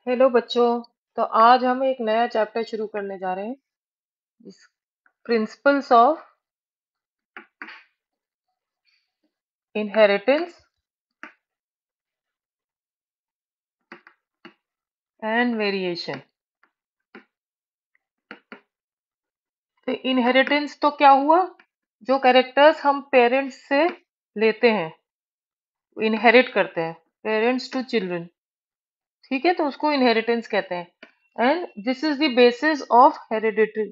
Hello बच्चों। तो आज हम एक नया चैप्टर शुरू करने जा रहे हैं, principles of inheritance and variation. तो इनहेरिटेंस तो क्या हुआ, जो कैरेक्टर्स हम पेरेंट्स से लेते हैं, इनहेरिट करते हैं, पेरेंट्स टू चिल्ड्रन। ठीक है, तो उसको इनहेरिटेंस कहते हैं and this is the basis of heredity.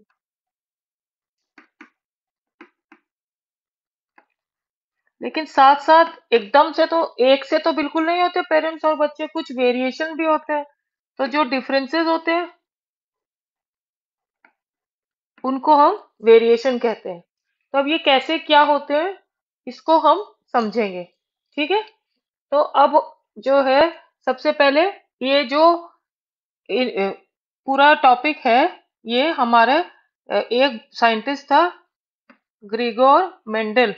लेकिन साथ साथ एकदम से तो एक से तो बिल्कुल नहीं होते पेरेंट्स और बच्चे, कुछ वेरिएशन भी होते हैं। तो जो डिफरेंसेस होते हैं उनको हम वेरिएशन कहते हैं। तो अब ये कैसे क्या होते हैं इसको हम समझेंगे। ठीक है, तो अब जो है, सबसे पहले ये जो पूरा टॉपिक है, ये हमारे एक साइंटिस्ट था, Gregor Mendel.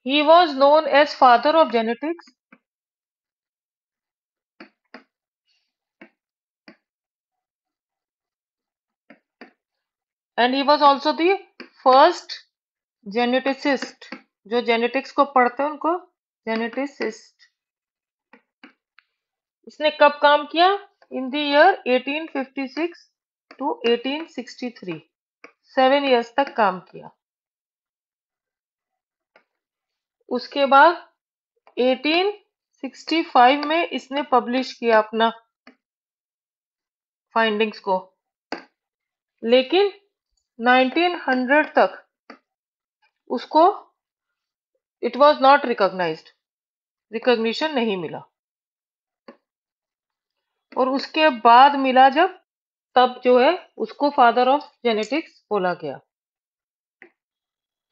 He was known as father of genetics and he was also the first geneticist. जो जेनेटिक्स को पढ़ते हैं उनको जेनेटिसिस्ट। इसने कब काम किया? In the year 1856 to 1863। 7 years तक काम किया। उसके बाद 1865 में इसने पब्लिश किया अपना फाइंडिंग्स को। लेकिन 1900 तक उसको it was not recognised, recognition नहीं मिला। और उसके बाद मिला जब, तब जो है उसको फादर ऑफ जेनेटिक्स बोला गया।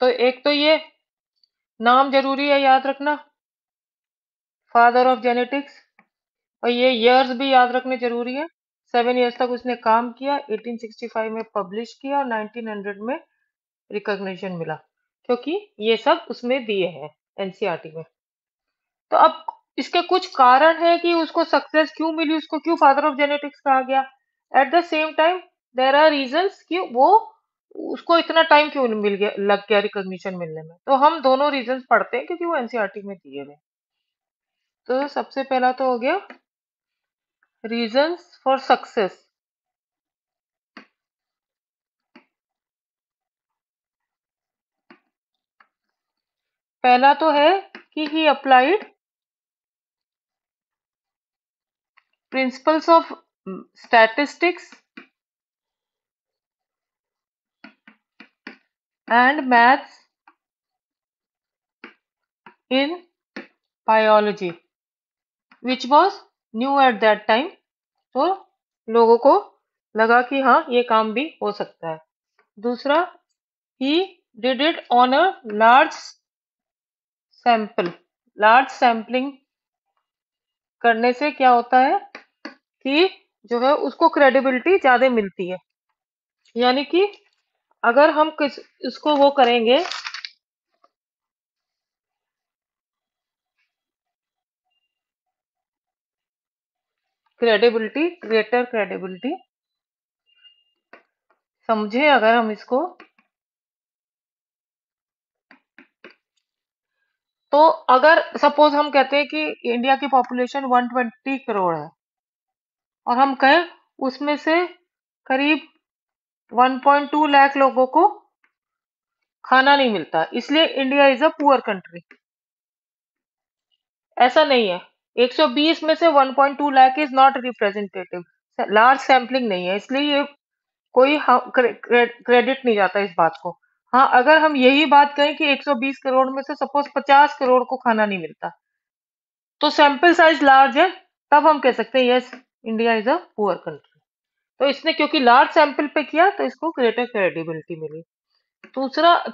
तो एक तो ये नाम जरूरी है याद रखना, फादर ऑफ जेनेटिक्स। और ये इयर्स भी याद रखने जरूरी है। 7 इयर्स तक उसने काम किया, 1865 में पब्लिश किया और 1900 में रिकॉग्निशन मिला, क्योंकि ये सब उसमें दिए हैं एनसीईआरटी में। तो अब इसके कुछ कारण है कि उसको सक्सेस क्यों मिली, उसको क्यों फादर ऑफ जेनेटिक्स कहा गया। At the same time there are reasons कि वो, उसको इतना टाइम क्यों मिल गया, लग गया रिकॉग्निशन मिलने में। तो हम दोनों रीजंस पढ़ते हैं क्योंकि वो एनसीईआरटी में दिए हुए। तो सबसे पहला तो हो गया रीजंस फॉर सक्सेस। पहला तो है कि he applied principles of statistics and maths in biology which was new at that time. तो लोगों को लगा कि हाँ ये काम भी हो सकता है। दूसरा, he did it on a large sample. Large sampling करने से क्या होता है कि जो है उसको क्रेडिबिलिटी ज्यादा मिलती है। यानी कि अगर हम किस इसको वो करेंगे, क्रेडिबिलिटी, ग्रेटर क्रेडिबिलिटी, समझे अगर हम इसको, तो अगर सपोज हम कहते हैं कि इंडिया की पॉपुलेशन 120 करोड़ है और हम कहें उसमें से करीब 1.2 लाख लोगों को खाना नहीं मिलता, इसलिए India is a poor country. ऐसा नहीं है, 120 में से 1.2 lakh is not representative, large sampling नहीं है, इसलिए ये कोई क्रेडिट नहीं जाता इस बात को। हाँ, अगर हम यही बात कहें कि 120 करोड़ में से सपोज 50 करोड़ को खाना नहीं मिलता, तो सैंपल साइज लार्ज है, तब हम कह सकते हैं yes India is a poor country. तो इसने क्योंकि लार्ज सैंपल पे किया तो इसको ग्रेटर क्रेडिबिलिटी मिली।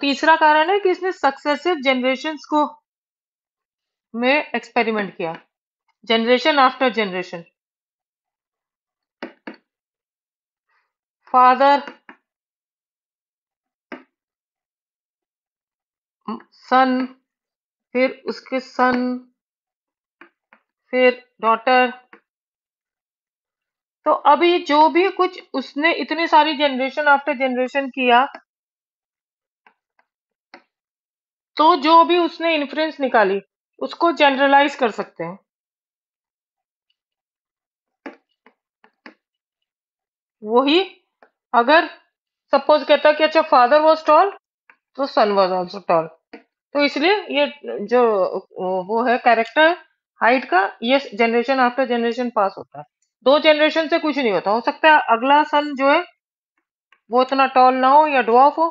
तीसरा कारण है कि इसने सक्सेसिव जनरेशन्स को में एक्सपेरिमेंट किया, जनरेशन आफ्टर जनरेशन। फादर, सन, फिर उसके सन, फिर डॉटर। तो अभी जो भी कुछ उसने इतनी सारी जनरेशन आफ्टर जनरेशन किया, तो जो भी उसने इन्फ्लुएंस निकाली उसको जनरलाइज कर सकते हैं। वही, अगर सपोज कहता कि अच्छा फादर वॉज टॉल, तो सन वॉज ऑल्सो टॉल। तो इसलिए ये जो वो है कैरेक्टर हाइट का, ये जनरेशन आफ्टर जनरेशन पास होता है। दो जनरेशन से कुछ नहीं होता, हो सकता है अगला सन जो है वो इतना टॉल ना हो या ड्वार्फ हो,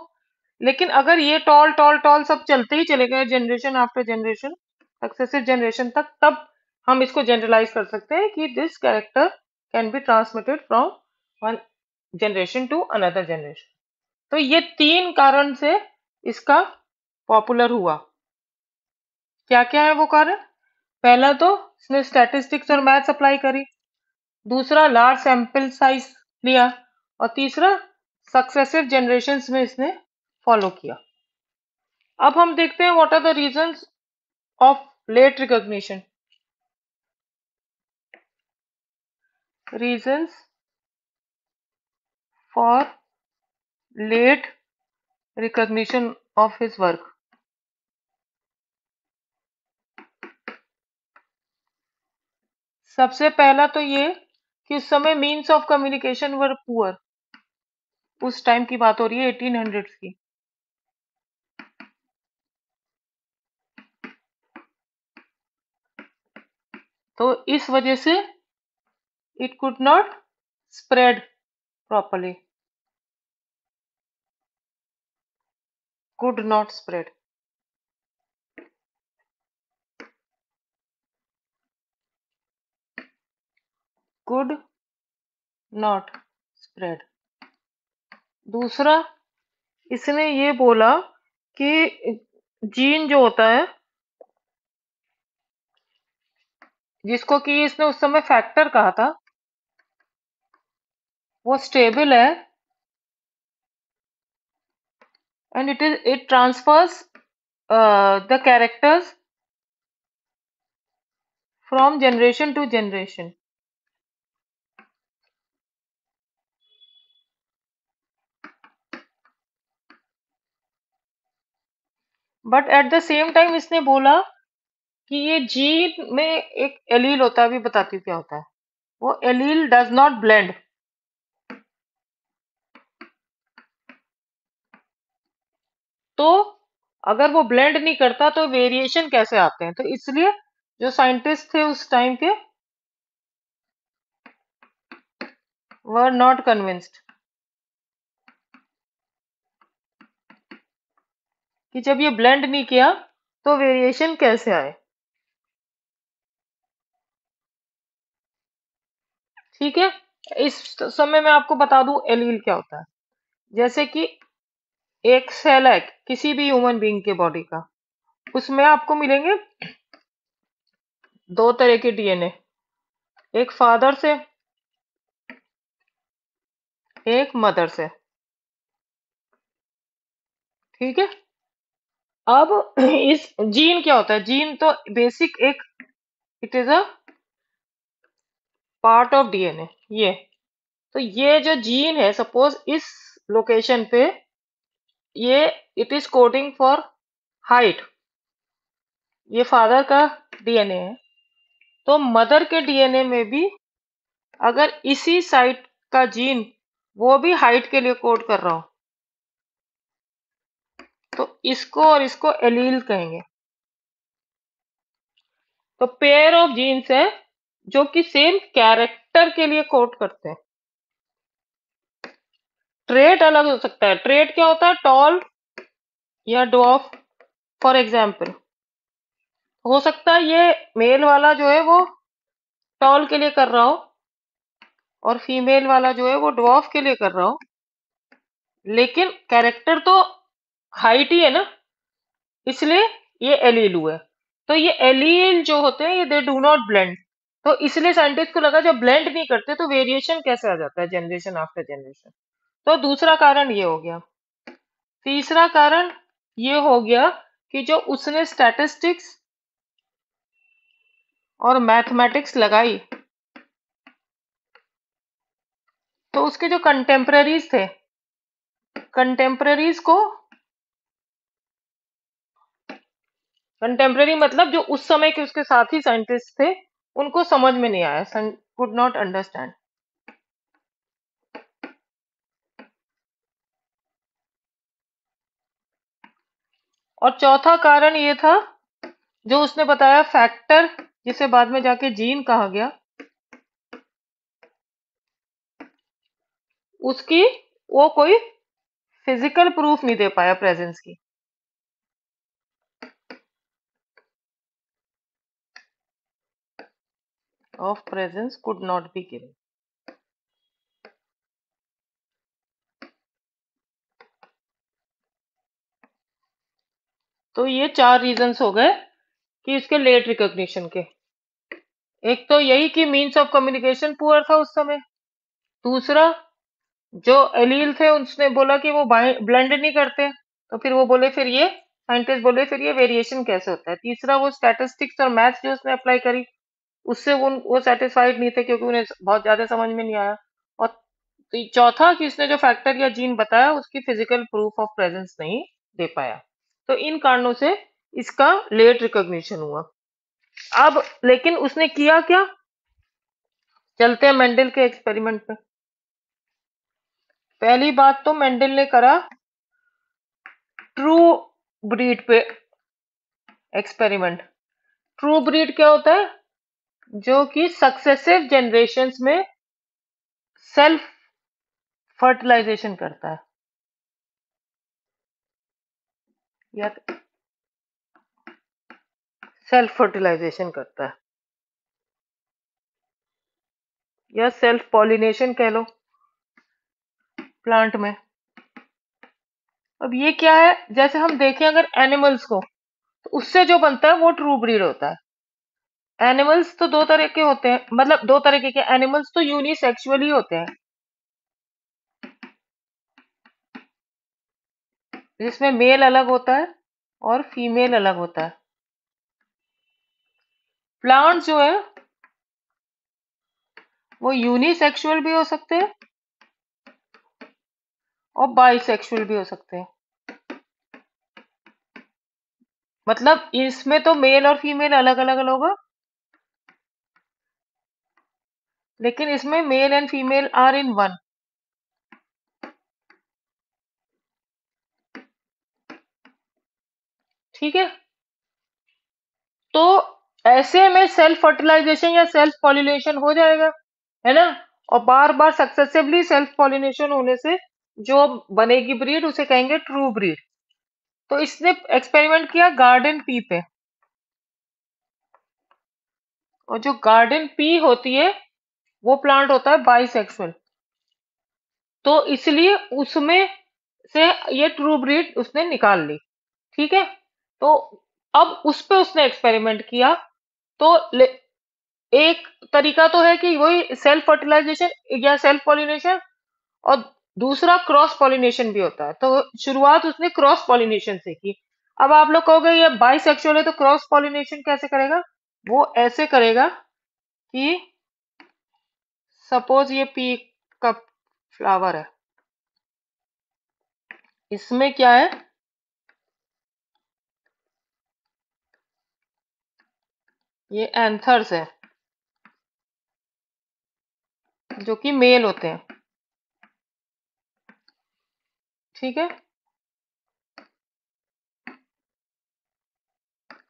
लेकिन अगर ये टॉल टॉल टॉल सब चलते ही चले गए generation after generation, successive generation तक, तब हम इसको जनरलाइज कर सकते हैं कि this character can be transmitted from one generation to another generation. तो ये तीन कारण से इसका पॉपुलर हुआ। क्या क्या है वो कारण? पहला तो इसने स्टैटिस्टिक्स और मैथ्स अप्लाई करी, दूसरा लार्ज सैंपल साइज लिया, और तीसरा सक्सेसिव जनरेशन्स में इसने फॉलो किया। अब हम देखते हैं what are the reasons of late recognition. Reasons for late recognition of his work. सबसे पहला तो ये कि उस समय means of communication were poor. उस टाइम की बात हो रही है 1800s की। तो इस वजह से it could not spread properly, could not spread। could not spread। दूसरा, इसने ये बोला कि जीन जो होता है, जिसको कि इसने उस समय फैक्टर कहा था, वो स्टेबल है, and it transfers the characters from generation to generation. But at the same time इसने बोला कि ये जीन में एक एलील होता है, अभी बताती हूँ क्या होता है। वो एलील डज नॉट ब्लेंड। तो अगर वो ब्लेंड नहीं करता तो वेरिएशन कैसे आते हैं? तो इसलिए जो साइंटिस्ट थे उस टाइम के वर नॉट कन्विंस्ड कि जब ये ब्लेंड नहीं किया तो वेरिएशन कैसे आए। ठीक है, इस समय मैं आपको बता दूं एलील क्या होता है। जैसे कि एक सेल है किसी भी ह्यूमन बीइंग के बॉडी का, उसमें आपको मिलेंगे दो तरह के डीएनए, एक फादर से, एक मदर से। ठीक है, अब इस जीन क्या होता है? जीन तो बेसिक एक, it is a part of DNA. ये तो ये जो जीन है, सपोज इस लोकेशन पे ये it is coding for height, ये फादर का डीएनए है। तो मदर के डीएनए में भी अगर इसी साइट का जीन वो भी हाइट के लिए कोड कर रहा हो, तो इसको और इसको एलील कहेंगे। तो पेयर ऑफ जीन्स है जो कि सेम कैरेक्टर के लिए कोड करते हैं। ट्रेट अलग हो सकता है। ट्रेट क्या होता है? टॉल या डॉफ। फॉर एग्जाम्पल, हो सकता है ये मेल वाला जो है वो टॉल के लिए कर रहा हो, और फीमेल वाला जो है वो ड्वार्फ के लिए कर रहा हो, लेकिन कैरेक्टर तो हाइट ही है ना, इसलिए ये एलील हुआ है। तो ये एलील जो होते हैं ये दे डू नॉट ब्लेंड। तो इसलिए साइंटिस्ट को लगा जब ब्लेंड नहीं करते तो वेरिएशन कैसे आ जाता है जनरेशन आफ्टर जनरेशन। तो दूसरा कारण ये हो गया। तीसरा कारण ये हो गया कि जो उसने स्टैटिस्टिक्स और मैथमेटिक्स लगाई, तो उसके जो कंटेम्पररीज थे, कंटेम्पररीज को, कंटेम्पररी मतलब जो उस समय के उसके साथी साइंटिस्ट थे, उनको समझ में नहीं आया, कुड नॉट अंडरस्टैंड। और चौथा कारण ये था, जो उसने बताया फैक्टर, जिसे बाद में जाके जीन कहा गया, उसकी वो कोई फिजिकल प्रूफ नहीं दे पाया प्रेजेंस की। Of presence could not be given. तो ये 4 रीजंस हो गए कि इसके लेट रिकॉग्निशन के। एक तो यही कि मीन्स ऑफ कम्युनिकेशन पुअर था उस समय। दूसरा, जो एलील थे उसने बोला कि वो ब्लेंड नहीं करते, तो फिर वो बोले, फिर ये साइंटिस्ट बोले फिर ये वेरिएशन कैसे होता है। तीसरा, वो स्टैटिस्टिक्स और मैथ्स जो उसने अप्लाई करी, उससे वो सेटिस्फाइड नहीं थे, क्योंकि उन्हें बहुत ज्यादा समझ में नहीं आया। और चौथा कि इसने जो फैक्टर या जीन बताया उसकी फिजिकल प्रूफ ऑफ प्रेजेंस नहीं दे पाया। तो इन कारणों से इसका लेट रिकॉग्निशन हुआ। अब लेकिन उसने किया क्या, चलते हैं मेंडल के एक्सपेरिमेंट पे। पहली बात तो मेंडल ने करा ट्रू ब्रीड पे एक्सपेरिमेंट। ट्रू ब्रीड क्या होता है, जो कि सक्सेसिव जनरेशन्स में सेल्फ फर्टिलाइजेशन करता है, या सेल्फ फर्टिलाइजेशन करता है, या सेल्फ पॉलिनेशन कह लो प्लांट में। अब ये क्या है, जैसे हम देखें अगर एनिमल्स को, तो उससे जो बनता है वो ट्रू ब्रीड होता है। एनिमल्स तो दो तरह के होते हैं, मतलब दो तरह के एनिमल्स तो यूनिसेक्सुअल ही होते हैं, जिसमें मेल अलग होता है और फीमेल अलग होता है। प्लांट जो है वो यूनिसेक्सुअल भी हो सकते हैं और बाइसेक्सुअल भी हो सकते हैं। मतलब इसमें तो मेल और फीमेल अलग अलग होगा, लेकिन इसमें male and female are in one. ठीक है, तो ऐसे में सेल्फ फर्टिलाइजेशन या सेल्फ पॉलिनेशन हो जाएगा, है ना। और बार बार सक्सेसिवली सेल्फ पॉलिनेशन होने से जो बनेगी ब्रीड उसे कहेंगे ट्रू ब्रीड। तो इसने एक्सपेरिमेंट किया गार्डन पी पे, और जो गार्डन पी होती है वो प्लांट होता है बाइसेक्सुअल, तो इसलिए उसमें से ये ट्रू ब्रीड उसने निकाल ली। ठीक है, तो अब उस पे उसने एक्सपेरिमेंट किया। तो एक तरीका तो है कि वही सेल्फ फर्टिलाइजेशन या सेल्फ पॉलिनेशन, और दूसरा क्रॉस पॉलिनेशन भी होता है। तो शुरुआत उसने क्रॉस पॉलिनेशन से की। अब आप लोग कहोगे ये बाइसेक्सुअल है तो क्रॉस पॉलिनेशन कैसे करेगा। वो ऐसे करेगा कि सपोज ये पी का फ्लावर है, इसमें क्या है, ये एंथर्स है जो कि मेल होते हैं। ठीक है,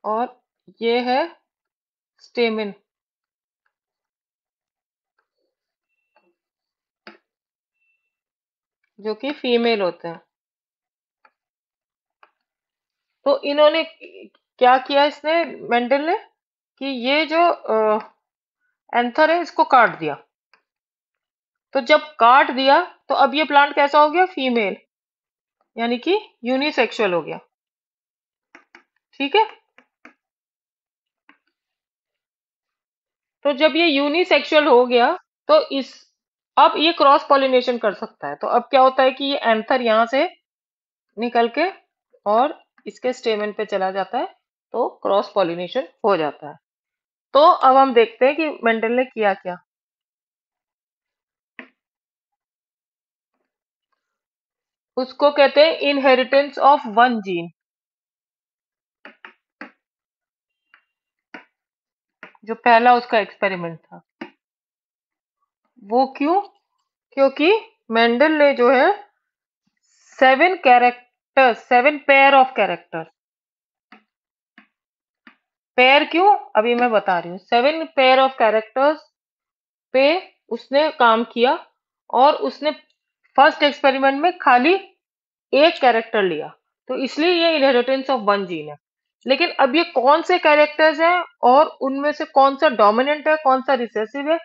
और ये है स्टेमिन जो कि फीमेल होते हैं। तो इन्होंने क्या किया, इसने मेंडल ने, कि ये जो एंथर है इसको काट दिया। तो जब काट दिया तो अब ये प्लांट कैसा हो गया, फीमेल, यानी कि यूनिसेक्सुअल हो गया। ठीक है, तो जब ये यूनिसेक्सुअल हो गया तो इस अब ये क्रॉस पॉलिनेशन कर सकता है। तो अब क्या होता है कि ये एंथर यहां से निकल के और इसके स्टेमन पे चला जाता है, तो क्रॉस पॉलिनेशन हो जाता है। तो अब हम देखते हैं कि मेंडल ने किया क्या। उसको कहते हैं इनहेरिटेंस ऑफ वन जीन, जो पहला उसका एक्सपेरिमेंट था। वो क्यों? क्योंकि मेंडल ने जो है 7 पेयर ऑफ कैरेक्टर्स, पेयर क्यों अभी मैं बता रही हूँ, 7 पेयर ऑफ कैरेक्टर्स पे उसने काम किया, और उसने फर्स्ट एक्सपेरिमेंट में खाली एक कैरेक्टर लिया, तो इसलिए ये इनहेरिटेंस ऑफ वन जीन है। लेकिन अब ये कौन से कैरेक्टर्स हैं और उनमें से कौन सा डोमिनेंट है, कौन सा रिसेसिव है,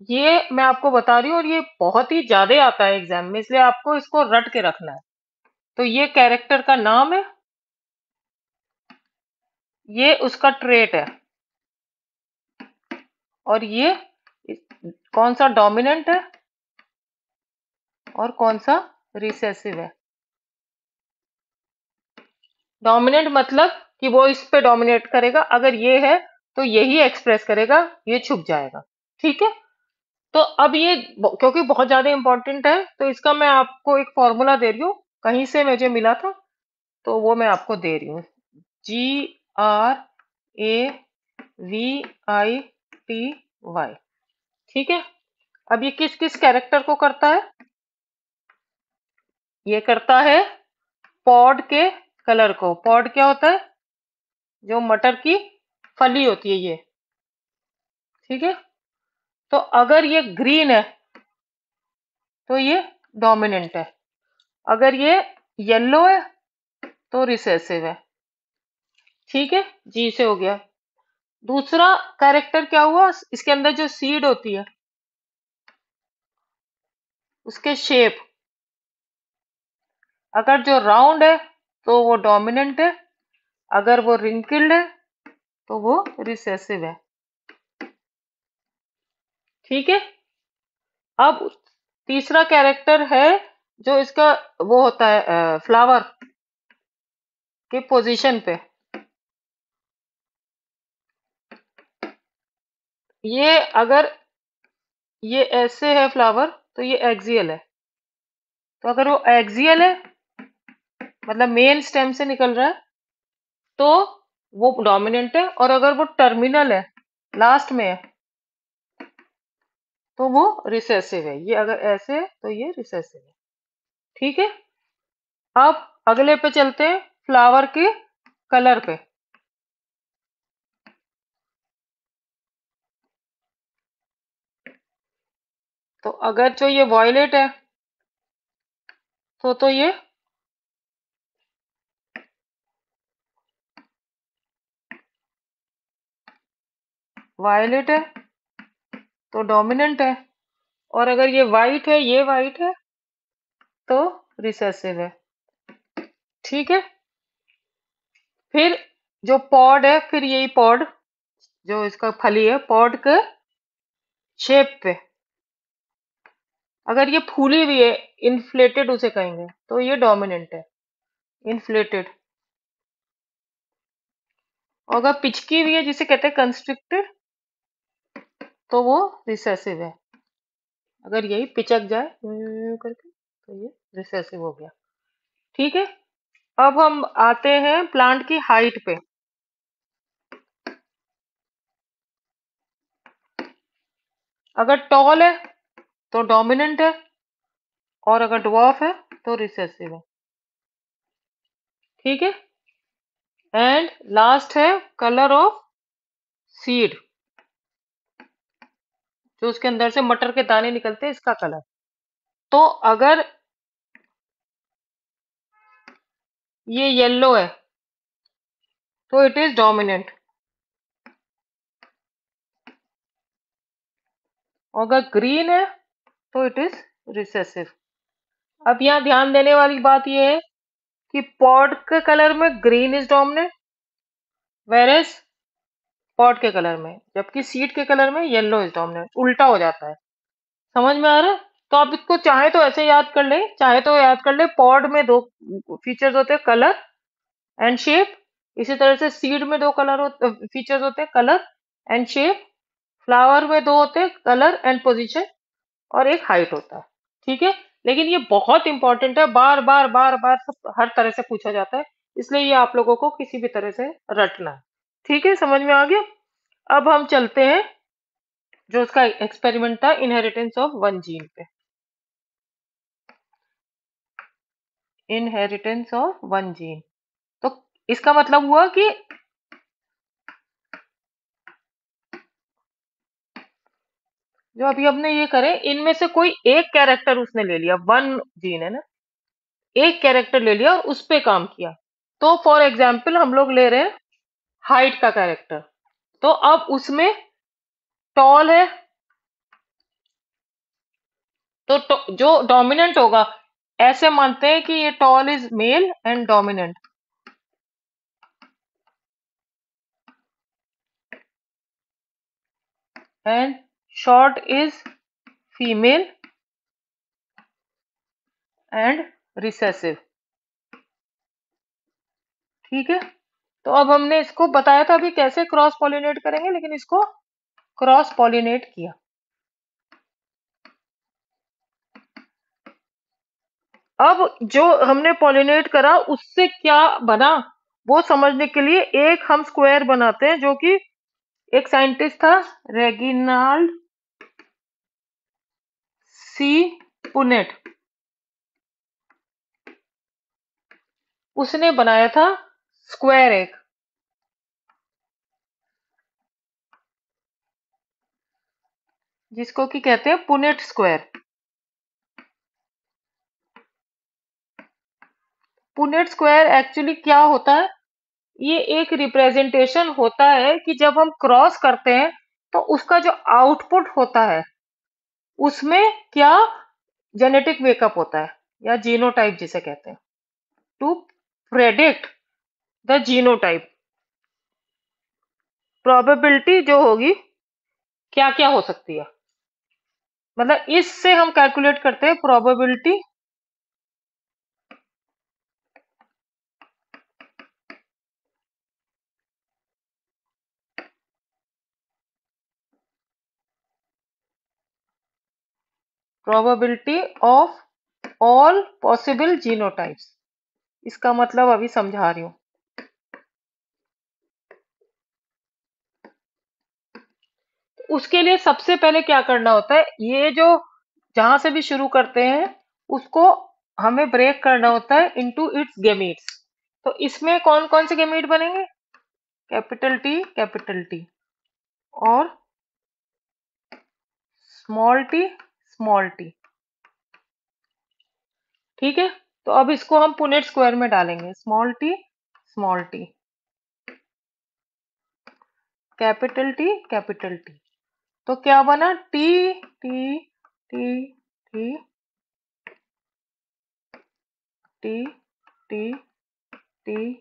ये मैं आपको बता रही हूँ, और ये बहुत ही ज्यादा आता है एग्जाम में, इसलिए आपको इसको रट के रखना है। तो ये कैरेक्टर का नाम है, ये उसका ट्रेट है, और ये कौन सा डोमिनेंट है और कौन सा रिसेसिव है। डोमिनेंट मतलब कि वो इस पे डोमिनेट करेगा, अगर ये है तो यही एक्सप्रेस करेगा, ये छुप जाएगा। ठीक है। तो अब ये क्योंकि बहुत ज्यादा इंपॉर्टेंट है, तो इसका मैं आपको एक फॉर्मूला दे रही हूँ, कहीं से मुझे मिला था, तो वो मैं आपको दे रही हूँ। GRAVITY। ठीक है। अब ये किस किस कैरेक्टर को करता है? ये करता है पॉड के कलर को। पॉड क्या होता है? जो मटर की फली होती है ये। ठीक है। तो अगर ये ग्रीन है तो ये डोमिनेंट है, अगर ये येलो है तो रिसेसिव है। ठीक है, जी से हो गया। दूसरा कैरेक्टर क्या हुआ? इसके अंदर जो सीड होती है उसके शेप, अगर जो राउंड है तो वो डोमिनेंट है, अगर वो रिंकल्ड है तो वो रिसेसिव है। ठीक है। अब तीसरा कैरेक्टर है जो इसका वो होता है फ्लावर के पोजीशन पे। ये अगर ये ऐसे है फ्लावर तो ये एक्सियल है, तो अगर वो एक्सियल है मतलब मेन स्टेम से निकल रहा है तो वो डोमिनेंट है, और अगर वो टर्मिनल है, लास्ट में है, तो वो रिसेसिव है। ये अगर ऐसे है तो ये रिसेसिव है। ठीक है। अब अगले पे चलते हैं, फ्लावर के कलर पे। तो अगर जो ये वॉयलेट है तो ये वायलेट है तो डोमिनेंट है, और अगर ये वाइट है, ये वाइट है, तो रिसेसिव है। ठीक है। फिर जो पॉड है, फिर यही पॉड जो इसका फली है, पॉड के शेप पे अगर ये फूली हुई है, इन्फ्लेटेड उसे कहेंगे, तो ये डोमिनेंट है, इन्फ्लेटेड। और अगर पिचकी हुई है जिसे कहते हैं कंस्ट्रिक्टेड, तो वो रिसेसिव है। अगर यही पिचक जाए करके तो ये रिसेसिव हो गया। ठीक है। अब हम आते हैं प्लांट की हाइट पे। अगर टॉल है तो डोमिनेंट है, और अगर ड्वार्फ है तो रिसेसिव है। ठीक है। एंड लास्ट है कलर ऑफ सीड, जो उसके अंदर से मटर के दाने निकलते हैं, इसका कलर। तो अगर ये येलो है तो इट इज डोमिनेंट, और अगर ग्रीन है तो इट इज रिसेसिव। अब यहाँ ध्यान देने वाली बात यह है कि पॉड के कलर में ग्रीन इज डोमिनेंट, वेरेस पॉड के कलर में, जबकि सीड के कलर में येलो इज डोमिनेंट, उल्टा हो जाता है। समझ में आ रहा है? तो आप इसको चाहे तो ऐसे याद कर ले, चाहे तो याद कर ले, पॉड में दो फीचर्स होते हैं, कलर एंड शेप। इसी तरह से सीड में दो कलर फीचर्स होते हैं, कलर एंड शेप। फ्लावर में दो होते हैं, कलर एंड पोजीशन, और एक हाइट होता है। ठीक है, लेकिन ये बहुत इंपॉर्टेंट है, बार बार बार बार सब हर तरह से पूछा जाता है, इसलिए ये आप लोगों को किसी भी तरह से रटना है। ठीक है, समझ में आ गया। अब हम चलते हैं जो उसका एक्सपेरिमेंट था इनहेरिटेंस ऑफ वन जीन पे। इनहेरिटेंस ऑफ वन जीन, तो इसका मतलब हुआ कि जो अभी हमने ये करे, इनमें से कोई एक कैरेक्टर उसने ले लिया, वन जीन है ना, एक कैरेक्टर ले लिया और उस पे काम किया। तो फॉर एग्जाम्पल हम लोग ले रहे हैं हाइट का कैरेक्टर, तो अब उसमें टॉल है, तो जो डोमिनेंट होगा, ऐसे मानते हैं कि ये tall is male and dominant, and short is female and recessive. ठीक है, तो अब हमने इसको बताया था अभी कैसे क्रॉस पॉलिनेट करेंगे, लेकिन इसको क्रॉस पॉलिनेट किया। अब जो हमने पॉलिनेट करा उससे क्या बना, वो समझने के लिए एक हम स्क्वायर बनाते हैं, जो कि एक साइंटिस्ट था रेगिनाल्ड सी पुनेट, उसने बनाया था स्क्वायर एक, जिसको कि कहते हैं Punnett square. Punnett square actually क्या होता है, ये एक रिप्रेजेंटेशन होता है कि जब हम क्रॉस करते हैं तो उसका जो आउटपुट होता है उसमें क्या जेनेटिक मेकअप होता है, या जीनोटाइप जिसे कहते हैं। To predict the genotype, probability जो होगी क्या क्या हो सकती है, मतलब इससे हम कैलकुलेट करते हैं probability of all possible genotypes. इसका मतलब अभी समझा रही हूँ। उसके लिए सबसे पहले क्या करना होता है, ये जो जहां से भी शुरू करते हैं उसको हमें ब्रेक करना होता है इनटू इट्स गेमीट्स। तो इसमें कौन कौन से गेमीट बनेंगे, कैपिटल टी और स्मॉल टी। ठीक है, तो अब इसको हम पुनेट स्क्वायर में डालेंगे, स्मॉल टी कैपिटल टी, तो क्या बना, T T T T T T T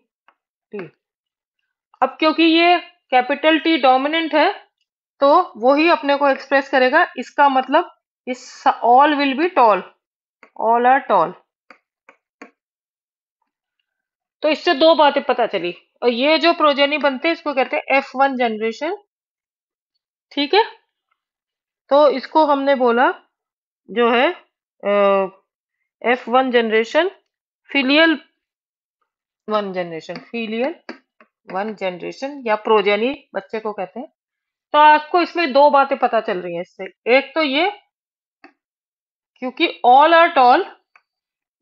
T. अब क्योंकि ये कैपिटल टी डोमिनेंट है, तो वो ही अपने को एक्सप्रेस करेगा, इसका मतलब is all will be tall, all are tall. तो इससे दो बातें पता चली, और ये जो प्रोजेनी बनते हैं इसको कहते हैं F1 जनरेशन। ठीक है, तो इसको हमने बोला जो है F1 generation, filial filial one generation या प्रोजेनी बच्चे को कहते हैं। तो आपको इसमें दो बातें पता चल रही हैं इससे, एक तो ये क्योंकि ऑल आर टॉल,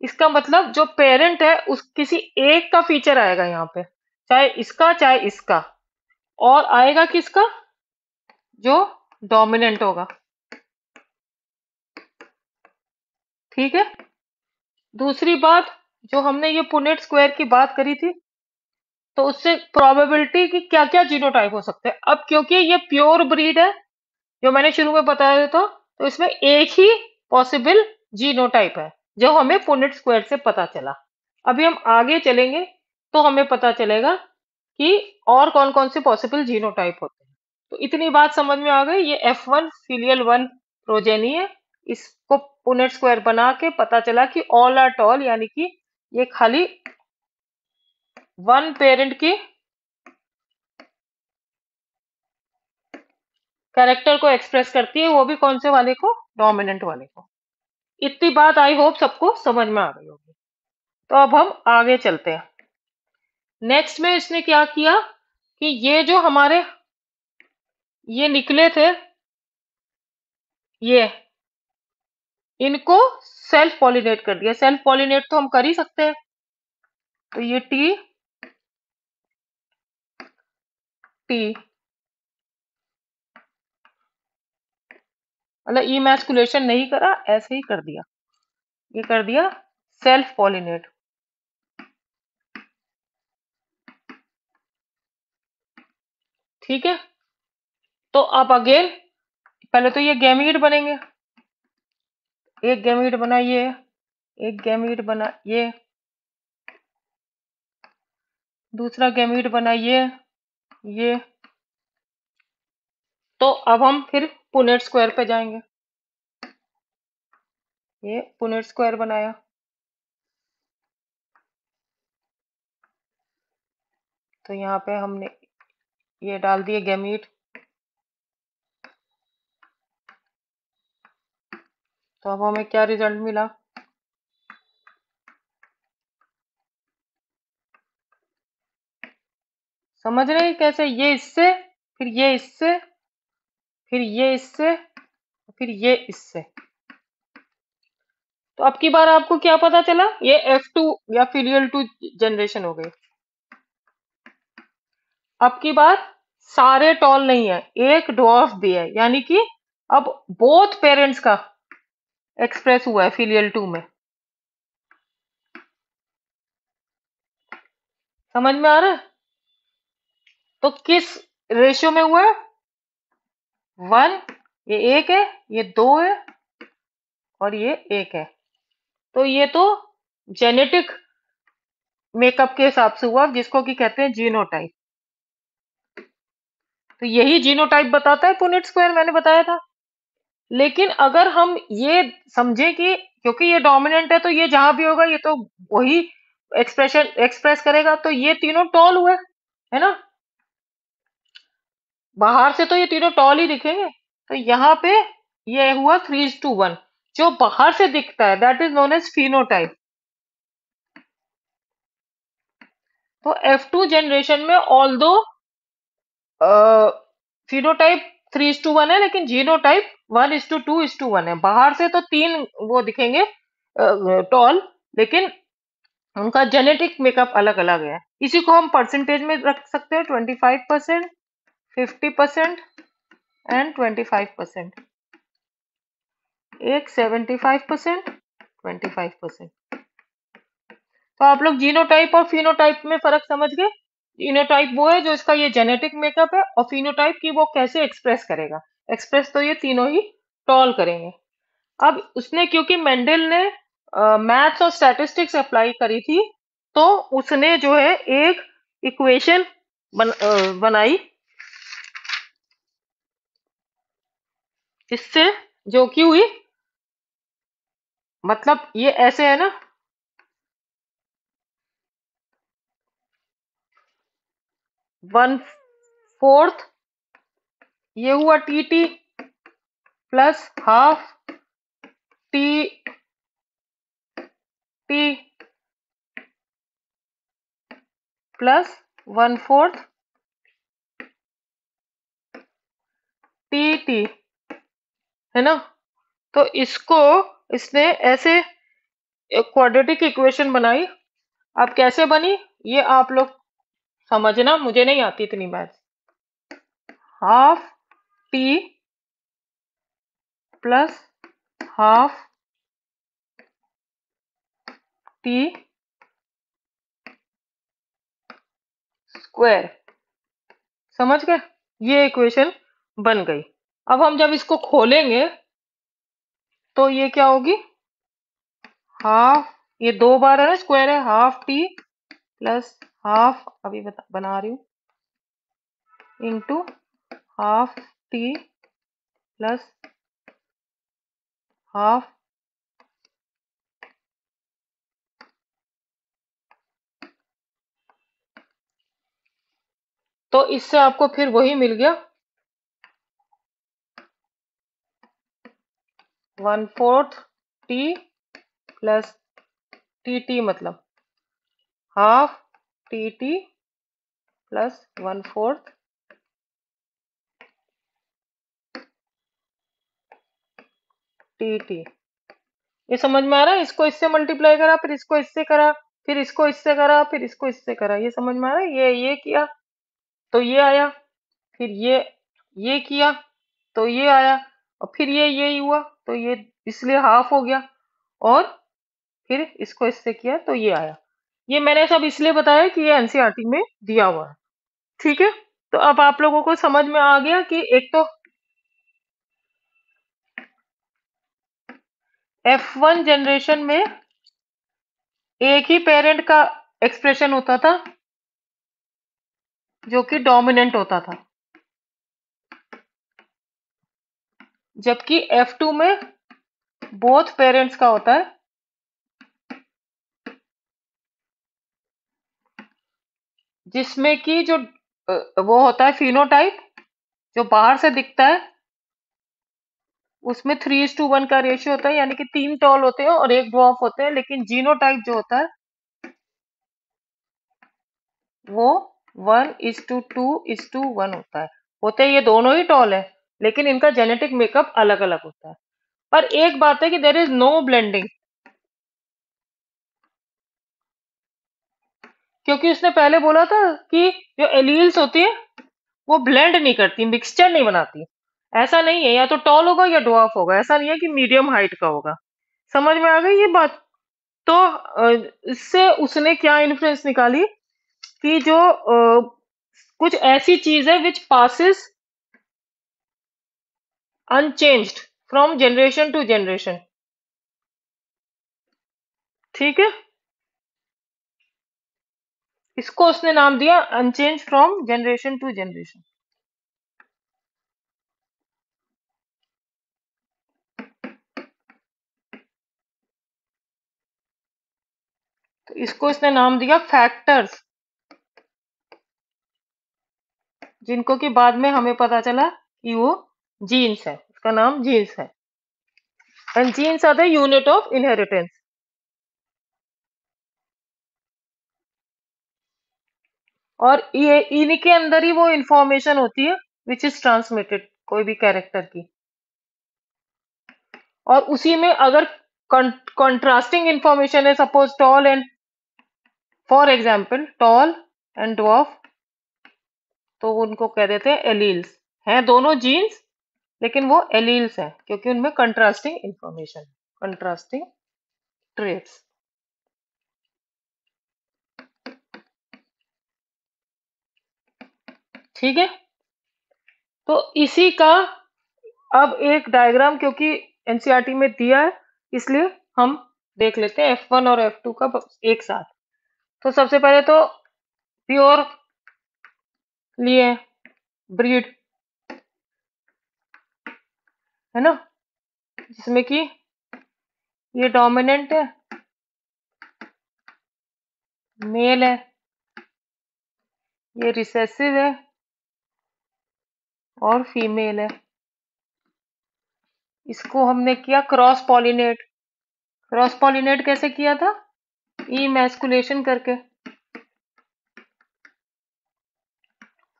इसका मतलब जो पेरेंट है उस किसी एक का फीचर आएगा यहाँ पे, चाहे इसका चाहे इसका, और आएगा किसका, जो डोमिनेंट होगा। ठीक है, दूसरी बात, जो हमने ये पुनेट स्क्वायर की बात करी थी, तो उससे प्रोबेबिलिटी कि क्या क्या जीनोटाइप हो सकते हैं। अब क्योंकि ये प्योर ब्रीड है, जो मैंने शुरू में बताया था, तो इसमें एक ही पॉसिबल जीनोटाइप है जो हमें पुनेट स्क्वायर से पता चला। अभी हम आगे चलेंगे तो हमें पता चलेगा कि और कौन कौन से पॉसिबल जीनोटाइप होते हैं। तो इतनी बात समझ में आ गई, ये F1 फिलियल वन प्रोजेनी है। इसको पुनेट स्क्वायर बना के पता चला कि ऑल आर टॉल, यानी कि ये खाली वन पेरेंट की कैरेक्टर को एक्सप्रेस करती है, वो भी कौन से वाले को, डोमिनेंट वाले को। इतनी बात आई होप सबको समझ में आ गई होगी। तो अब हम आगे चलते हैं। नेक्स्ट में इसने क्या किया कि ये जो हमारे ये निकले थे, ये इनको सेल्फ पॉलिनेट कर दिया। सेल्फ पॉलिनेट तो हम कर ही सकते हैं। तो ये टी टी मतलब इमैस्कुलेशन नहीं करा, ऐसे ही कर दिया, ये कर दिया सेल्फ पॉलिनेट। ठीक है, तो अब अगेन पहले तो ये गैमीट बनेंगे। एक गैमीट बना ये, एक गैमीट बना ये, दूसरा गैमीट बना ये। तो अब हम फिर पुनेट स्क्वायर पे जाएंगे। ये पुनेट स्क्वायर बनाया, तो यहाँ पे हमने ये डाल दिए गैमीट। तो अब हमें क्या रिजल्ट मिला, समझ रहे हैं कैसे, ये इससे, फिर ये इससे, फिर ये इससे, फिर ये इससे। तो अब की बार आपको क्या पता चला, ये F2 या फिलियल 2 जनरेशन हो गई। अब की बार सारे टॉल नहीं है, एक ड्वार्फ भी है, यानी कि अब बोथ पेरेंट्स का एक्सप्रेस हुआ है फिलियल 2 में। समझ में आ रहा है? तो किस रेशियो में हुआ है, 1, ये 1 है, ये 2 है, और ये 1 है। तो ये तो जेनेटिक मेकअप के हिसाब से हुआ, जिसको कि कहते हैं जीनोटाइप। तो यही जीनोटाइप बताता है पुनेट स्क्वायर, मैंने बताया था। लेकिन अगर हम ये समझे कि क्योंकि ये डोमिनेंट है, तो ये जहां भी होगा ये तो वही एक्सप्रेशन एक्सप्रेस करेगा, तो ये तीनों टॉल हुए, है ना। बाहर से तो ये तीनों टॉल ही दिखेंगे। तो यहाँ पे ये हुआ 3:1। जो बाहर से दिखता है that is known as phenotype. तो F2 जनरेशन में ऑल दो फिनोटाइप 3:1 है, लेकिन जीनोटाइप 1:2:1 है। बाहर से तो तीन वो दिखेंगे टॉल, लेकिन उनका जेनेटिक मेकअप अलग अलग है। इसी को हम परसेंटेज में रख सकते हैं, 25%, 50% एंड 25%। एक 75%, 25%। तो आप लोग जीनोटाइप और फिनोटाइप में फर्क समझ गए। जीनोटाइप वो है जो इसका ये जेनेटिक मेकअप है, और फिनोटाइप की वो कैसे एक्सप्रेस करेगा। एक्सप्रेस तो ये तीनों ही टॉल करेंगे। अब उसने, क्योंकि मेंडल ने मैथ्स और स्टैटिस्टिक्स अप्लाई करी थी, तो उसने जो है एक इक्वेशन बनाई, इससे जो कि हुई, मतलब ये ऐसे है ना, 1/4 ये हुआ T plus half T T plus 1/4 T, है ना। तो इसको इसने ऐसे एक क्वाड्रेटिक इक्वेशन बनाई। अब कैसे बनी ये आप लोग समझना, मुझे नहीं आती इतनी maths. Half T plus half T square, समझ गए, ये इक्वेशन बन गई। अब हम जब इसको खोलेंगे तो ये क्या होगी, हाफ, ये दो बार है ना स्क्वायर है, हाफ टी प्लस हाफ, अभी बना रही हूँ, into half T plus half. तो इससे आपको फिर वही मिल गया, 1/4 टी प्लस टी टी, मतलब half T T plus 1/4 T T. ये समझ में आ रहा है? इसको इससे मल्टीप्लाई करा, फिर इसको इससे करा, फिर इसको इससे करा, फिर इसको इससे करा। ये समझ में आ रहा है? ये किया तो ये आया, फिर ये किया तो ये आया, और फिर ये ही हुआ तो ये इसलिए हाफ हो गया, और फिर इसको इससे किया तो ये आया। ये मैंने सब इसलिए बताया कि ये एनसीईआरटी में दिया हुआ है। ठीक है, तो अब आप लोगों को समझ में आ गया कि एक तो F1 जनरेशन में एक ही पेरेंट का एक्सप्रेशन होता था जो कि डोमिनेंट होता था, जबकि F2 में बोथ पेरेंट्स का होता है, जिसमें कि जो वो होता है फिनोटाइप जो बाहर से दिखता है, उसमें 3:1 का रेशियो होता है, यानी कि 3 टॉल होते हैं और 1 ड्वार्फ होते हैं। लेकिन जीनोटाइप जो होता है वो 1:2:1 होता है। होते ये दोनों ही टॉल है, लेकिन इनका जेनेटिक मेकअप अलग अलग होता है। पर एक बात है कि देर इज नो ब्लेंडिंग, क्योंकि उसने पहले बोला था कि जो एलील्स होती है वो ब्लेंड नहीं करती, मिक्सचर नहीं बनाती। ऐसा नहीं है, या तो टॉल होगा या ड्वार्फ होगा, ऐसा नहीं है कि मीडियम हाइट का होगा। समझ में आ गई ये बात? तो इससे उसने क्या इन्फ्लुएंस निकाली कि जो कुछ ऐसी चीज है which passes unchanged from generation to generation. ठीक है, इसको उसने नाम दिया unchanged from generation to generation. तो इसको इसने नाम दिया फैक्टर्स, जिनको कि बाद में हमें पता चला कि वो जीन्स है। उसका नाम जीन्स है, and genes are the unit of inheritance. और ये इनके अंदर ही वो इंफॉर्मेशन होती है विच इज ट्रांसमिटेड, कोई भी कैरेक्टर की। और उसी में अगर कंट्रास्टिंग इंफॉर्मेशन है, suppose tall and, for example tall and dwarf, तो उनको कह देते हैं एलील्स। हैं दोनों जीन्स, लेकिन वो एलील्स हैं क्योंकि उनमें कंट्रास्टिंग इंफॉर्मेशन, कंट्रास्टिंग ट्रेट्स। ठीक है, तो इसी का अब एक डायग्राम, क्योंकि एनसीईआरटी में दिया है इसलिए हम देख लेते हैं F1 और F2 का एक साथ। तो सबसे पहले तो प्योर लिए ब्रीड, है ना, जिसमें कि ये डोमिनेंट है, मेल है, ये रिसेसिव है और फीमेल है। इसको हमने किया क्रॉस पॉलिनेट। क्रॉस पॉलिनेट कैसे किया था? इमैस्कुलेशन करके।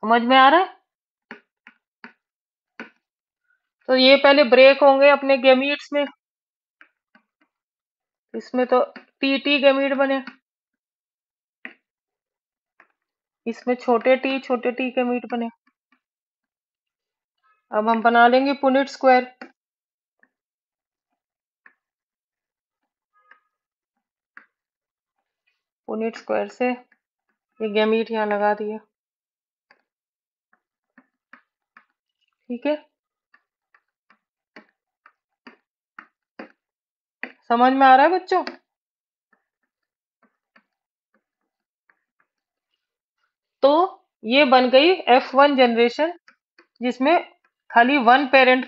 समझ में आ रहा है? तो ये पहले ब्रेक होंगे अपने गैमीट्स में, इसमें तो टी गैमीट बने, इसमें छोटे टी गैमीट बने। अब हम बना लेंगे पुनेट स्क्वायर। पुनेट स्क्वायर से ये गैमीट यहाँ लगा दिया। ठीक है, समझ में आ रहा है बच्चों? तो ये बन गई F1 जनरेशन, जिसमें खाली वन पेरेंट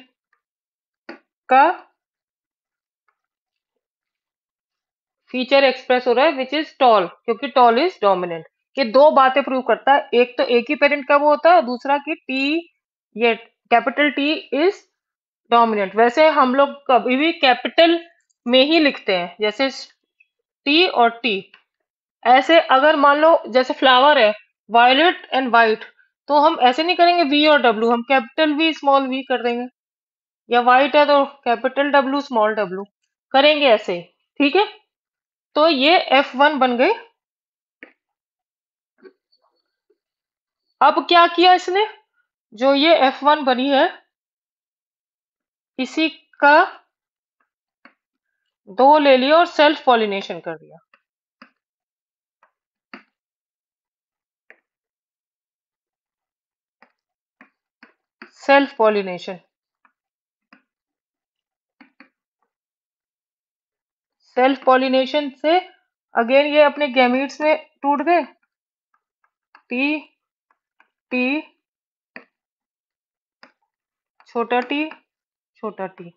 का फीचर एक्सप्रेस हो रहा है विच इज टॉल, क्योंकि टॉल इज डोमिनेंट। ये दो बातें प्रूव करता है, एक तो एक ही पेरेंट का वो होता है, दूसरा कि टी, ये कैपिटल टी इज डोमिनेंट। वैसे हम लोग कभी भी कैपिटल में ही लिखते हैं, जैसे टी और टी। ऐसे अगर मान लो जैसे फ्लावर है वायलेट एंड वाइट, तो हम ऐसे नहीं करेंगे वी और डब्लू, हम कैपिटल वी स्मॉल वी कर देंगे। या वाइट है तो कैपिटल डब्लू स्मॉल डब्लू करेंगे ऐसे ही, ठीक है। तो ये F1 बन गई। अब क्या किया इसने, जो ये F1 बनी है इसी का दो ले लिया और सेल्फ पॉलिनेशन कर दिया। सेल्फ पॉलिनेशन, सेल्फ पॉलिनेशन से अगेन ये अपने गैमीट्स में टूट गए। टी टी छोटा टी छोटा टी।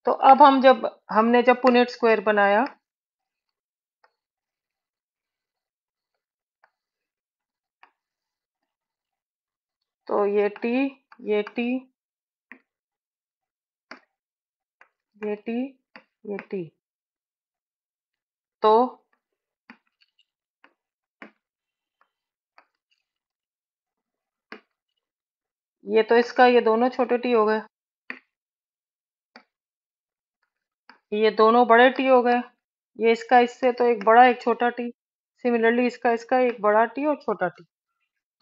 तो अब हम जब हमने जब पुनेट स्क्वायर बनाया, तो ये टी ये टी ये टी ये टी, तो ये तो इसका ये दोनों छोटे टी हो गए, ये दोनों बड़े टी हो गए। ये इसका इससे तो एक बड़ा एक छोटा टी, सिमिलरली इसका इसका एक बड़ा टी और छोटा टी।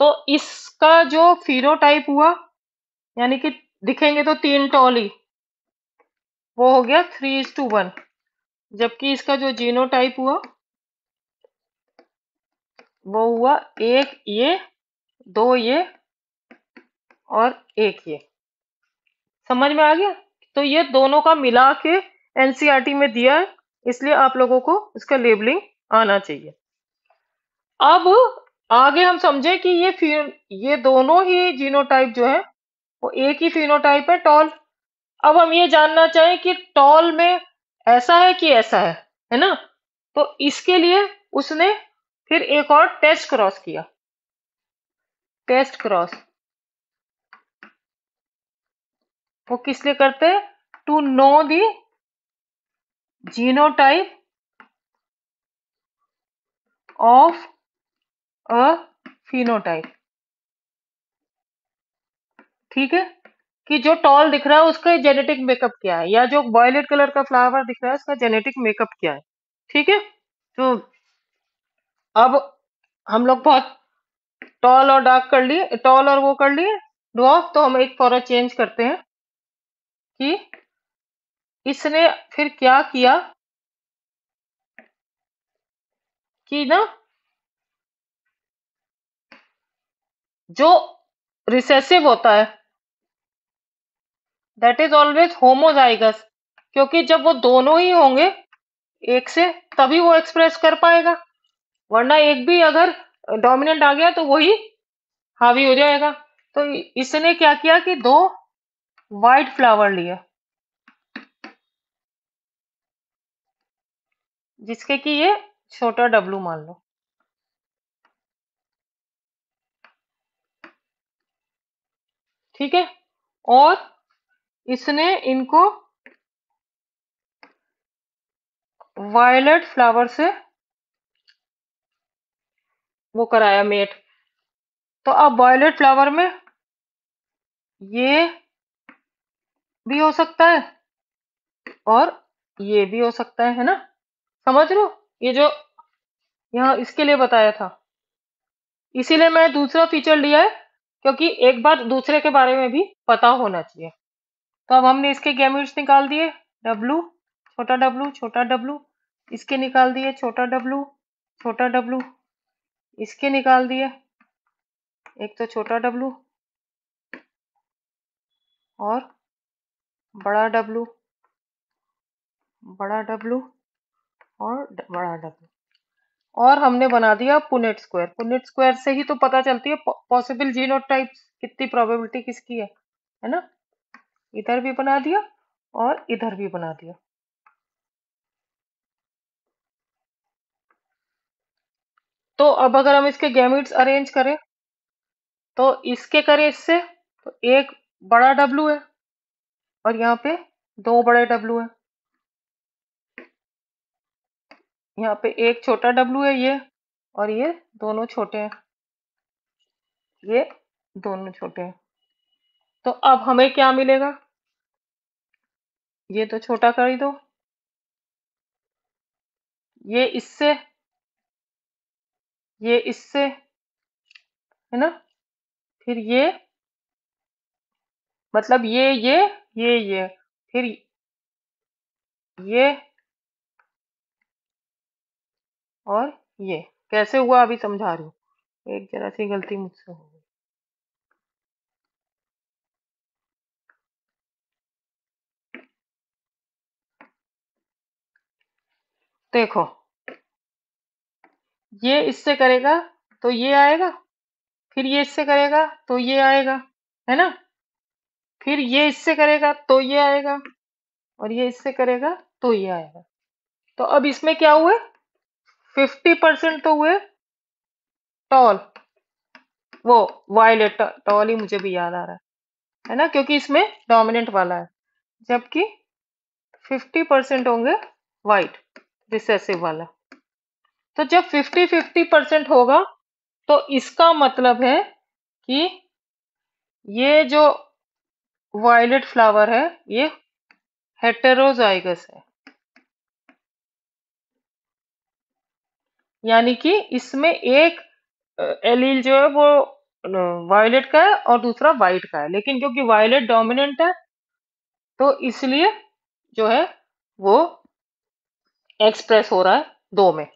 तो इसका जो फिनोटाइप हुआ, यानी कि दिखेंगे तो तीन टॉल ही, वो हो गया 3:1। जबकि इसका जो जीनोटाइप हुआ वो हुआ एक ये, दो ये और एक ये। समझ में आ गया। तो ये दोनों का मिला के एनसीईआरटी में दिया है, इसलिए आप लोगों को इसका लेबलिंग आना चाहिए। अब आगे हम समझे कि ये दोनों ही जीनोटाइप जो है वो एक ही फिनोटाइप है, टॉल। अब हम ये जानना चाहें कि टॉल में ऐसा है कि ऐसा है ना। तो इसके लिए उसने फिर एक और टेस्ट क्रॉस किया। टेस्ट क्रॉस वो किस लिए करते हैं, to know the genotype of a phenotype. ठीक है, कि जो टॉल दिख रहा है उसका जेनेटिक मेकअप क्या है, या जो वॉयलेट कलर का फ्लावर दिख रहा है उसका जेनेटिक मेकअप क्या है। ठीक है। तो अब हम लोग बहुत टॉल और डार्क कर लिए, टॉल और वो कर लिए ड्वार्फ। तो हम एक फॉर चेंज करते हैं कि इसने फिर क्या किया कि ना, जो रिसेसिव होता है दैट इज ऑलवेज होमोजाइगस, क्योंकि जब वो दोनों ही होंगे एक से तभी वो एक्सप्रेस कर पाएगा, वरना एक भी अगर डोमिनेंट आ गया तो वही हावी हो जाएगा। तो इसने क्या किया कि दो वाइट फ्लावर लिए, जिसके कि ये छोटा डब्लू मान लो। ठीक है। और इसने इनको वायलेट फ्लावर से वो कराया मेट। तो अब वायलेट फ्लावर में ये भी हो सकता है और ये भी हो सकता है ना। समझ लो, ये जो यहाँ इसके लिए बताया था, इसीलिए मैं दूसरा फीचर लिया है, क्योंकि एक बार दूसरे के बारे में भी पता होना चाहिए। तो अब हमने इसके गैमेट्स निकाल दिए, डब्लू छोटा डब्लू, इसके निकाल दिए छोटा डब्लू, इसके निकाल दिए, एक तो छोटा डब्लू और बड़ा डब्लू, बड़ा डब्लू और बड़ा डब्लू। और हमने बना दिया पुनेट स्क्वायर। पुनेट स्क्वायर से ही तो पता चलती है पॉसिबल जीनोटाइप्स कितनी प्रोबेबिलिटी किसकी है ना। इधर भी बना दिया और इधर भी बना दिया। तो अब अगर हम इसके गैमेट्स अरेंज करें, तो इसके करें इससे, तो एक बड़ा डब्लू है और यहाँ पे 2 बड़े डब्लू है, यहाँ पे एक छोटा डब्लू है ये, और ये दोनों छोटे हैं, ये दोनों छोटे हैं। तो अब हमें क्या मिलेगा, ये तो छोटा कर ही दो, ये इससे, ये इससे, है ना, फिर ये, मतलब ये फिर ये और ये। कैसे हुआ अभी समझा रही हूँ, एक जरा सी गलती मुझसे हो गई। देखो, ये इससे करेगा तो ये आएगा, फिर ये इससे करेगा तो ये आएगा, है ना, फिर ये इससे करेगा तो ये आएगा, और ये इससे करेगा तो ये आएगा। तो अब इसमें क्या हुए, 50% तो हुए टॉल, वो वायलेट टॉल ही मुझे भी याद आ रहा है ना, क्योंकि इसमें डोमिनेंट वाला है, जबकि 50% होंगे वाइट रिसेसिव वाला। तो जब 50-50% होगा तो इसका मतलब है कि ये जो वायलेट फ्लावर है ये हेटेरोजाइगस है, यानी कि इसमें एक एलील जो है वो वायलेट का है और दूसरा वाइट का है, लेकिन क्योंकि वायलेट डोमिनेंट है तो इसलिए जो है वो एक्सप्रेस हो रहा है दो में।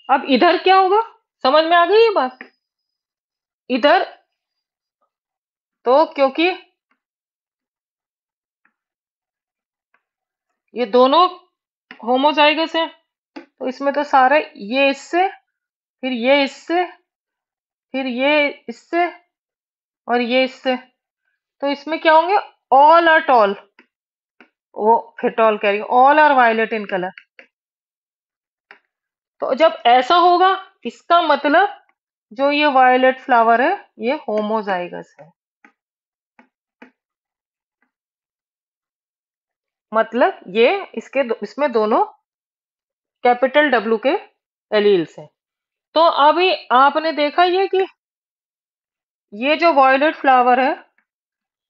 अब इधर क्या होगा, समझ में आ गई ये बात, इधर तो क्योंकि ये दोनों होमोजाइगस है तो इसमें तो सारे, ये इससे, फिर ये इससे, फिर ये इससे, और ये इससे, तो इसमें क्या होंगे, ऑल आर टॉल, वो फिर टॉल कह रही हूँ, all are violet in colour. तो जब ऐसा होगा इसका मतलब जो ये वायलेट फ्लावर है ये होमोजाइगस है, मतलब ये इसमें दोनों कैपिटल डब्ल्यू के एलील्स हैं। तो अभी आपने देखा ये कि ये जो वायलेट फ्लावर है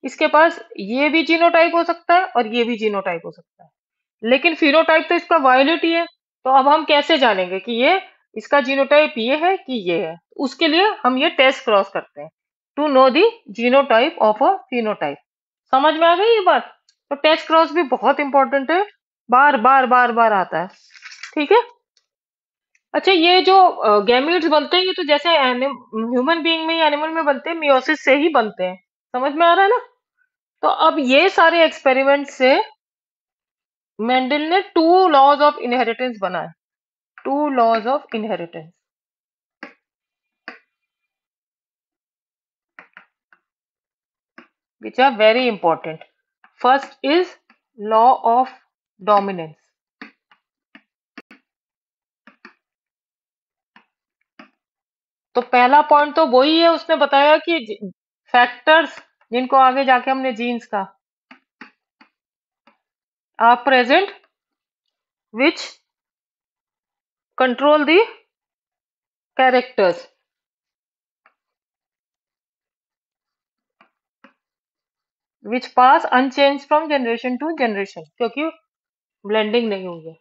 इसके पास ये भी जीनोटाइप हो सकता है और ये भी जीनोटाइप हो सकता है, लेकिन फिनोटाइप तो इसका वायलेट ही है। तो अब हम कैसे जानेंगे कि ये इसका जीनोटाइप ये है कि ये है, उसके लिए हम ये टेस्ट क्रॉस करते हैं to know the genotype of a phenotype. समझ में आ गई ये बात, तो टेस्ट क्रॉस भी बहुत इंपॉर्टेंट है, बार बार बार बार आता है, ठीक है। अच्छा, ये जो गैमीट्स बनते हैं ये तो जैसे ह्यूमन बीइंग में या एनिमल में बनते हैं, मियोसिस से ही बनते हैं, समझ में आ रहा है ना। तो अब ये सारे एक्सपेरिमेंट से मेंडल ने 2 लॉज ऑफ इनहेरिटेंस बनाए, 2 laws of inheritance, which are very important. First is law of dominance. तो पहला पॉइंट तो वही है, उसने बताया कि फैक्टर्स जिनको आगे जाके हमने जीन्स का are present which control the characters, which pass unchanged from generation to generation, क्योंकि ब्लेंडिंग नहीं हुई है।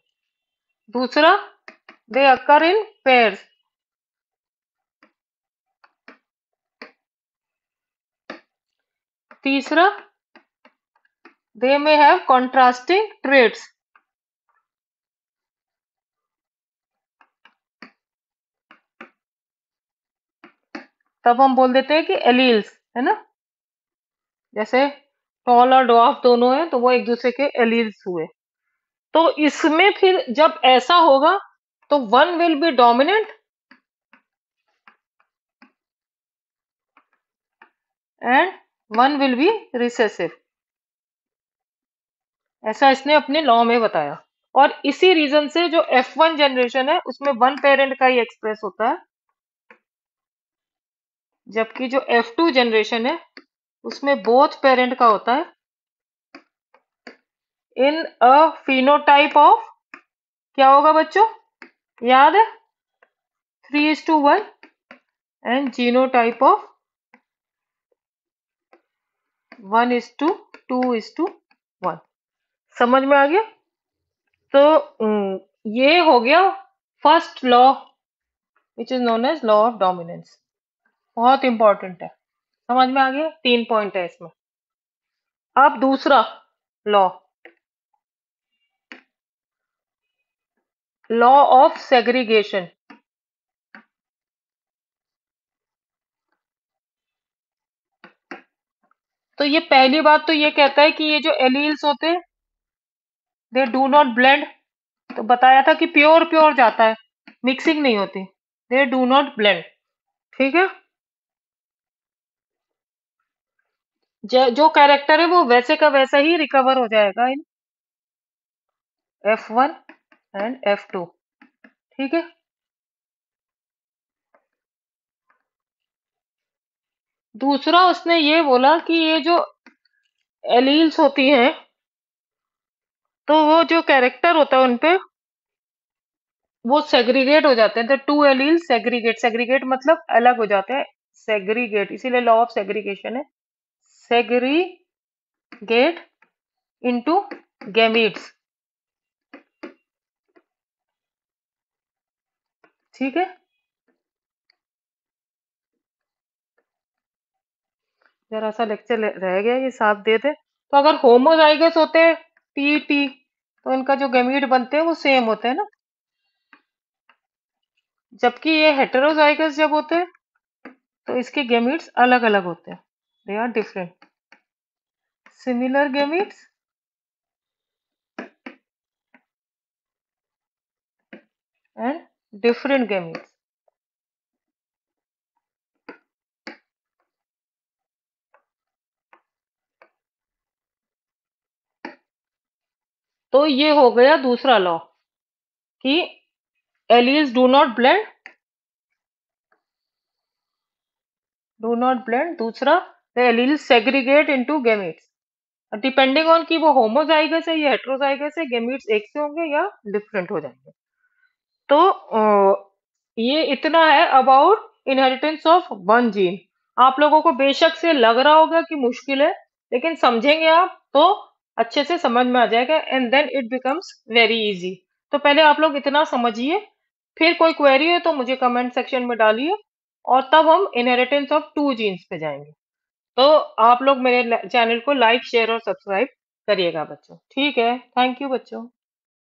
दूसरा, दे अकर इन पेयर्स, तीसरा, they may have contrasting traits, तब हम बोल देते हैं कि एलील्स, है ना, जैसे टॉल और डॉफ दोनों हैं तो वो एक दूसरे के एलील्स हुए। तो इसमें फिर जब ऐसा होगा तो one will be dominant and one will be recessive, ऐसा इसने अपने लॉ में बताया। और इसी रीजन से जो F1 जनरेशन है उसमें वन पेरेंट का ही एक्सप्रेस होता है, जबकि जो F2 जनरेशन है उसमें बोथ पेरेंट का होता है, इन अ फिनोटाइप ऑफ, क्या होगा बच्चों, याद है, 3:1, एंड जीनोटाइप ऑफ 1:2:1। समझ में आ गया? तो ये हो गया first law, which is known as law of dominance. बहुत इंपॉर्टेंट है, समझ में आ गया? 3 पॉइंट है इसमें। अब दूसरा लॉ, लॉ ऑफ सेग्रीगेशन। तो ये पहली बात तो ये कहता है कि ये जो एलील्स होते हैं दे डू नॉट ब्लेंड। तो बताया था कि प्योर प्योर जाता है, मिक्सिंग नहीं होती, दे डू नॉट ब्लेंड। ठीक है, जो कैरेक्टर है वो वैसे का वैसा ही रिकवर हो जाएगा इन F1 एंड F2। ठीक है, दूसरा उसने ये बोला कि ये जो एलील्स होती हैं तो वो जो कैरेक्टर होता है उनपे वो सेग्रीगेट हो जाते हैं। तो टू एलील सेग्रीगेट, सेग्रीगेट मतलब अलग हो जाते हैं, सेग्रीगेट, इसीलिए लॉ ऑफ सेग्रीगेशन है, सेग्रीगेट इनटू गैमीट्स। ठीक है, जरा सा लेक्चर रह गया, ये साथ दे दे। तो अगर होमोजाइगस होते हैं टी टी तो इनका जो गैमीट बनते हैं वो सेम होते हैं ना, जबकि ये हेटेरोजाइगस जब होते हैं तो इसके गैमीट्स अलग अलग होते हैं, they are different. Similar gametes and different gametes. तो ये हो गया दूसरा लॉ कि एलील्स डू नॉट ब्लेंड। दूसरा, the alleles segregate into gametes depending on कि वो होमोजाइगस है या हेटेरोजाइगस है, गैमीट्स एक से होंगे या डिफरेंट हो जाएंगे। तो ये इतना है about inheritance of one gene. आप लोगों को बेशक से लग रहा होगा कि मुश्किल है, लेकिन समझेंगे आप तो अच्छे से समझ में आ जाएगा, and then it becomes very easy. तो पहले आप लोग इतना समझिए, फिर कोई क्वेरी है तो मुझे कमेंट सेक्शन में डालिए, और तब हम इनहेरिटेंस ऑफ टू जीन्स पे जाएंगे। तो आप लोग मेरे चैनल को लाइक शेयर और सब्सक्राइब करिएगा बच्चों। ठीक है, थैंक यू बच्चों।